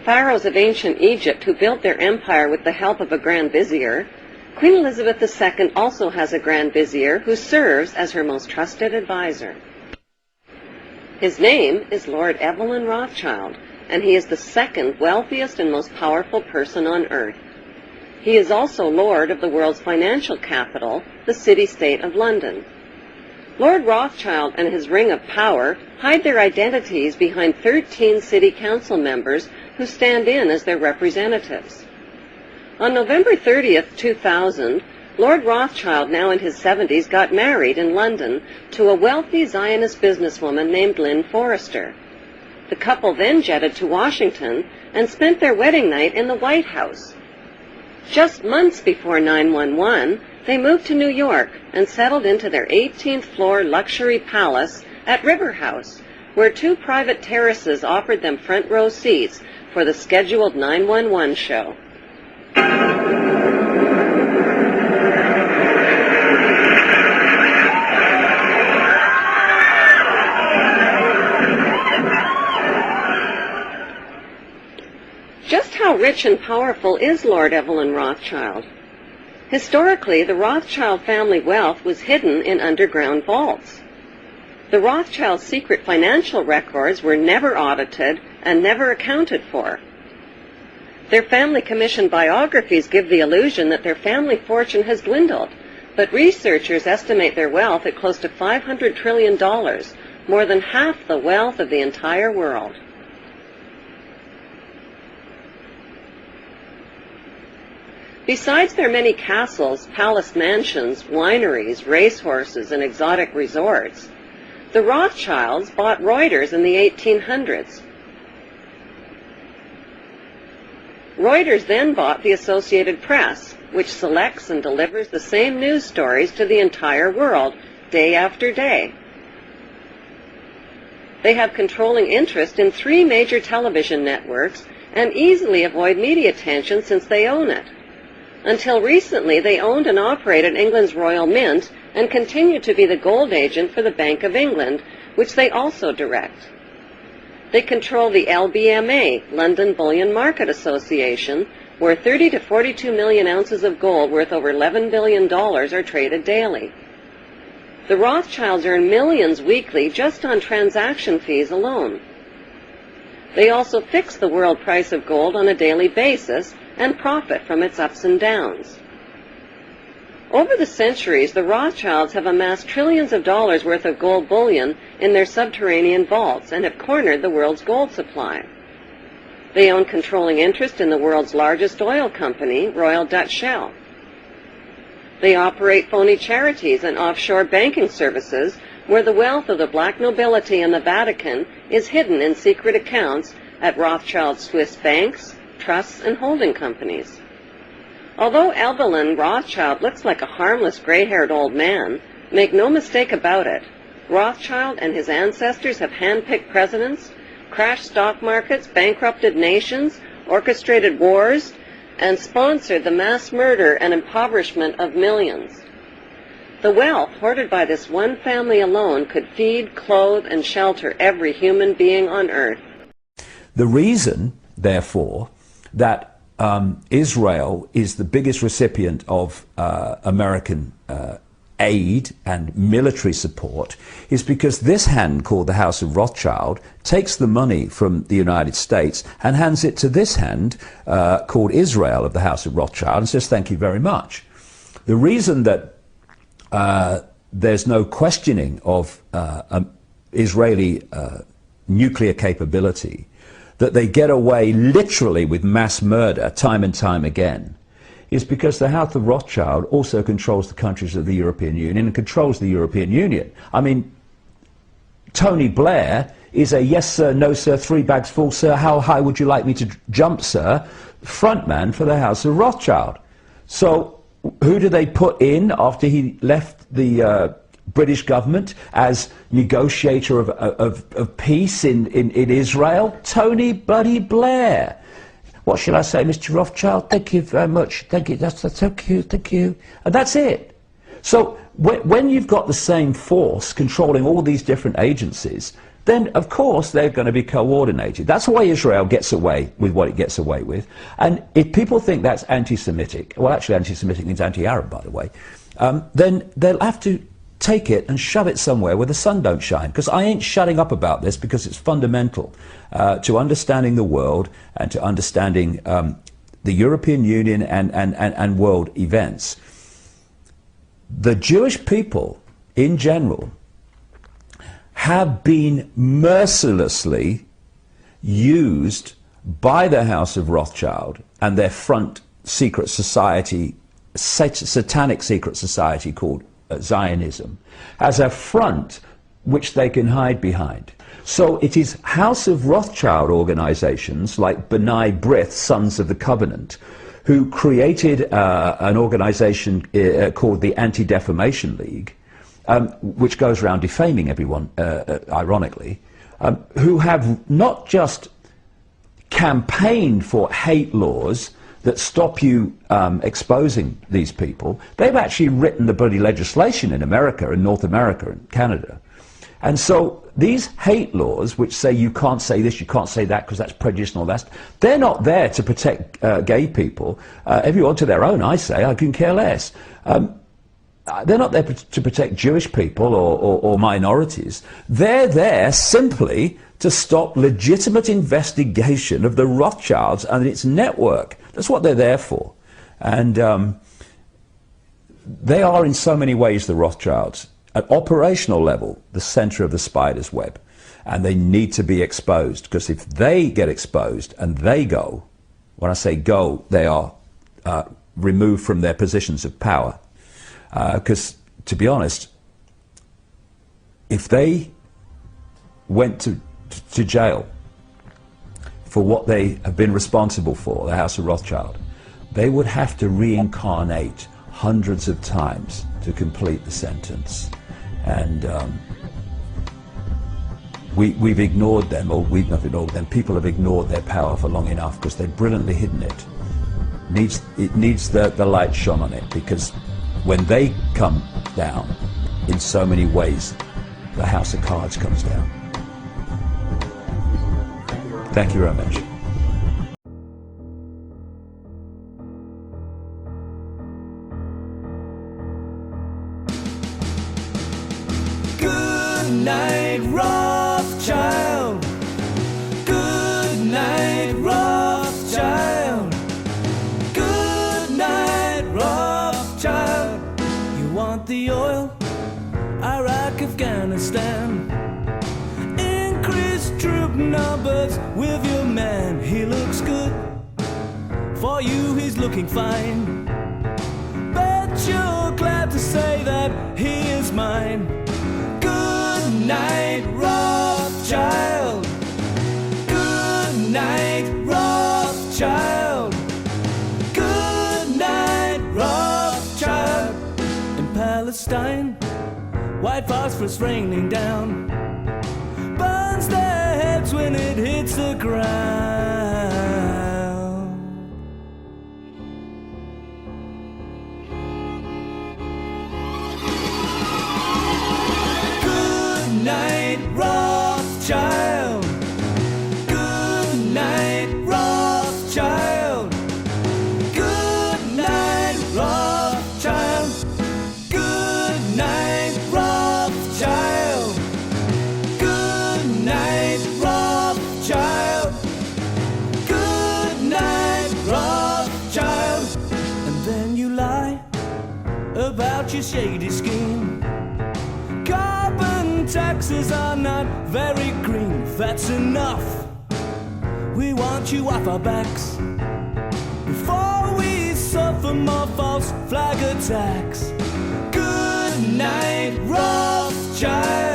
pharaohs of ancient Egypt who built their empire with the help of a grand vizier, Queen Elizabeth II also has a grand vizier who serves as her most trusted advisor. His name is Lord Evelyn Rothschild, and he is the second wealthiest and most powerful person on earth. He is also Lord of the world's financial capital, the city-state of London. Lord Rothschild and his ring of power hide their identities behind 13 city council members who stand in as their representatives. On November 30th, 2000, Lord Rothschild, now in his 70s, got married in London to a wealthy Zionist businesswoman named Lynn Forrester. The couple then jetted to Washington and spent their wedding night in the White House. Just months before 9/11, they moved to New York and settled into their 18th floor luxury palace at River House, where 2 private terraces offered them front row seats for the scheduled 911 show. Just how rich and powerful is Lord Evelyn Rothschild? Historically, the Rothschild family wealth was hidden in underground vaults. The Rothschilds' secret financial records were never audited and never accounted for. Their family commissioned biographies give the illusion that their family fortune has dwindled, but researchers estimate their wealth at close to $500 trillion, more than half the wealth of the entire world. Besides their many castles, palace mansions, wineries, racehorses, and exotic resorts, the Rothschilds bought Reuters in the 1800s. Reuters then bought the Associated Press, which selects and delivers the same news stories to the entire world, day after day. They have controlling interest in 3 major television networks and easily avoid media attention since they own it. Until recently, they owned and operated England's Royal Mint and continue to be the gold agent for the Bank of England, which they also direct. They control the LBMA, London Bullion Market Association, where 30 to 42 million ounces of gold worth over $11 billion are traded daily. The Rothschilds earn millions weekly just on transaction fees alone. They also fix the world price of gold on a daily basis and profit from its ups and downs. Over the centuries, the Rothschilds have amassed trillions of dollars worth of gold bullion in their subterranean vaults and have cornered the world's gold supply. They own controlling interest in the world's largest oil company, Royal Dutch Shell. They operate phony charities and offshore banking services where the wealth of the black nobility and the Vatican is hidden in secret accounts at Rothschild Swiss banks, trusts, and holding companies. Although Evelyn Rothschild looks like a harmless gray-haired old man, make no mistake about it, Rothschild and his ancestors have handpicked presidents, crashed stock markets, bankrupted nations, orchestrated wars, and sponsored the mass murder and impoverishment of millions. The wealth hoarded by this one family alone could feed, clothe, and shelter every human being on earth. The reason, therefore, that Israel is the biggest recipient of American aid and military support is because this hand, called the House of Rothschild, takes the money from the United States and hands it to this hand, called Israel of the House of Rothschild, and says, thank you very much. The reason that there's no questioning of Israeli nuclear capability, that they get away literally with mass murder time and time again, is because the House of Rothschild also controls the countries of the European Union and controls the European Union. I mean, Tony Blair is a yes sir, no sir, 3 bags full sir, how high would you like me to jump sir, frontman for the House of Rothschild. So who do they put in after he left the British government as negotiator of peace in Israel? Tony Bloody Blair. What shall I say, Mr. Rothschild? Thank you very much. Thank you. That's thank you. Thank you. And that's it. So when you've got the same force controlling all these different agencies, then of course they're going to be coordinated. That's why Israel gets away with what it gets away with. And if people think that's anti-Semitic, well, actually anti-Semitic means anti-Arab, by the way, then they'll have to take it and shove it somewhere where the sun don't shine. Because I ain't shutting up about this, because it's fundamental to understanding the world and to understanding the European Union and world events. The Jewish people in general have been mercilessly used by the House of Rothschild and their front secret society, satanic secret society called Zionism, as a front which they can hide behind. So it is House of Rothschild organizations like B'nai B'rith, Sons of the Covenant, who created an organization called the Anti-Defamation League, which goes around defaming everyone, ironically, who have not just campaigned for hate laws that stop you exposing these people, they've actually written the bloody legislation in America, in North America, and Canada. And so these hate laws, which say you can't say this, you can't say that because that's prejudice and all that, they're not there to protect gay people. Everyone to their own, I say. I can care less. They're not there to protect Jewish people or minorities. They're there simply to stop legitimate investigation of the Rothschilds and its network. That's what they're there for. And they are in so many ways, the Rothschilds, at operational level, the center of the spider's web. And they need to be exposed, because if they get exposed and they go, when I say go, they are removed from their positions of power. Because, to be honest, if they went to jail for what they have been responsible for, the House of Rothschild, they would have to reincarnate hundreds of times to complete the sentence. And we've ignored them, or we've not ignored them, people have ignored their power for long enough because they've brilliantly hidden it. It needs the light shone on it, because when they come down, in so many ways, the house of cards comes down. Thank you very much. Goodnight Rothschild. Goodnight Rothschild. Goodnight Rothschild. You want the oil? Iraq, Afghanistan. Increase troop numbers with your man. He looks good. For you, he's looking fine. Bet you're glad to say that he is mine. Goodnight Rothschild. Goodnight Rothschild. Goodnight Rothschild. In Palestine, white phosphorus raining down, burns their heads when it hits the ground. Goodnight Rothschild. Goodnight Rothschild. Goodnight Rothschild. Goodnight Rothschild. Goodnight Rothschild. Goodnight Rothschild. And then you lie about your shady scheme. Carbon taxes are not very green. That's enough. We want you off our backs before we suffer more false flag attacks. Goodnight Rothschild.